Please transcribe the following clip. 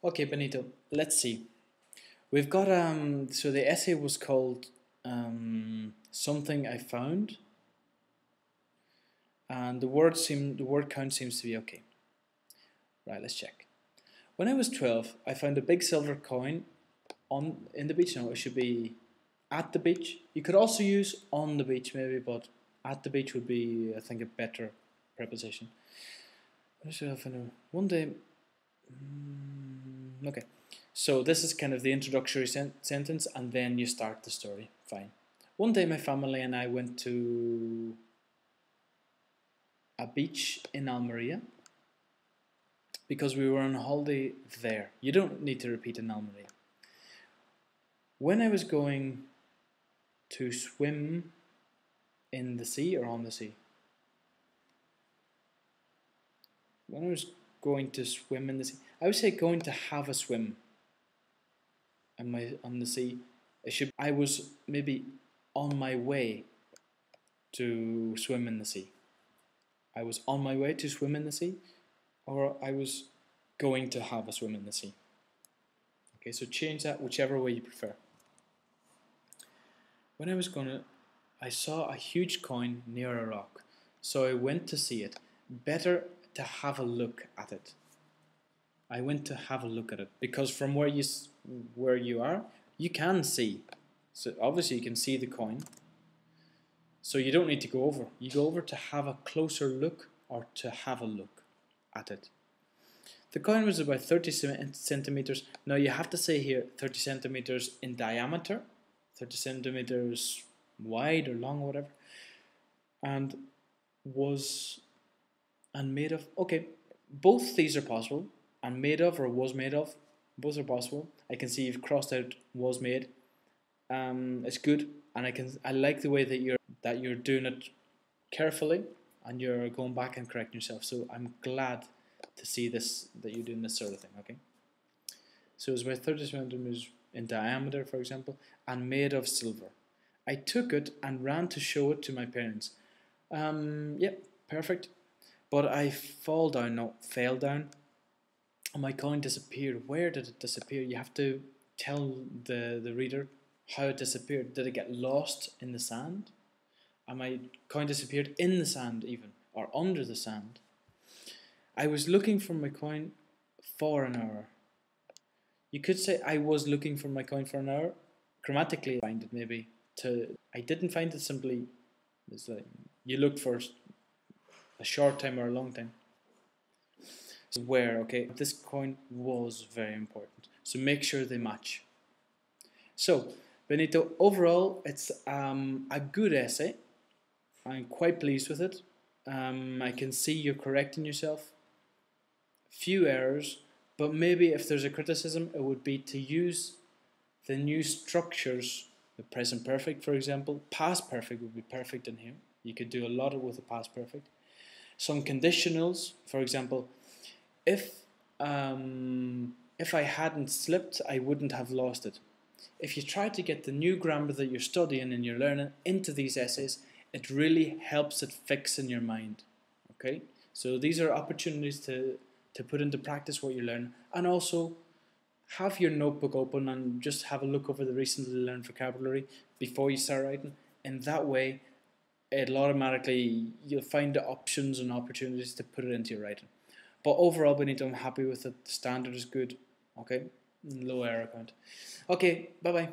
Okay, Benito, let's see. We've got so the essay was called Something I Found, and the word count seems to be okay. Right, let's check. When I was 12, I found a big silver coin in the beach. No, it should be at the beach. You could also use on the beach maybe, but at the beach would be, I think, a better preposition. One day, okay. So this is kind of the introductory sentence, and then you start the story. Fine. One day my family and I went to a beach in Almeria because we were on holiday there. You don't need to repeat in Almeria. When I was going to swim in the sea or on the sea? When I was going to swim in the sea, I would say going to have a swim on the sea. I was maybe on my way to swim in the sea. I was on my way to swim in the sea, or I was going to have a swim in the sea. Okay, so change that whichever way you prefer. When I saw a huge coin near a rock, so I went to see it. Better to have a look at it. I went to have a look at it because from where you are, you can see. So obviously you can see the coin. So you don't need to go over. You go over to have a closer look or to have a look at it. The coin was about 30 centimeters. Now you have to say here 30 centimeters in diameter, 30 centimeters wide or long or whatever, and made of, okay, both these are possible, and made of or was made of, both are possible. I can see you've crossed out was made. It's good, and I like the way that you're doing it carefully and you're going back and correcting yourself. So I'm glad to see this, that you're doing this sort of thing. Okay, so it's about 30 centimeters in diameter, for example, and made of silver. I took it and ran to show it to my parents. Yep, perfect. But I fell down, and my coin disappeared. Where did it disappear? You have to tell the reader how it disappeared. Did it get lost in the sand? And my coin disappeared in the sand even, or under the sand. I was looking for my coin for an hour. You could say I was looking for my coin for an hour. Grammatically, find it maybe. I didn't find it simply. It's like you looked for a short time or a long time. So where, okay, this coin was very important. So make sure they match. So, Benito, overall, it's a good essay. I'm quite pleased with it. I can see you're correcting yourself. Few errors, but maybe if there's a criticism, it would be to use the new structures, the present perfect, for example. Past perfect would be perfect in here. You could do a lot with the past perfect. Some conditionals, for example, if I hadn't slipped, I wouldn't have lost it. If you try to get the new grammar that you're studying and you're learning into these essays, it really helps it fix in your mind. Okay, so these are opportunities to put into practice what you learn, and also have your notebook open and just have a look over the recently learned vocabulary before you start writing. In that way, you'll find the options and opportunities to put it into your writing. But overall, Benito, I'm happy with it. The standard is good. Okay, low error count. Okay, bye bye.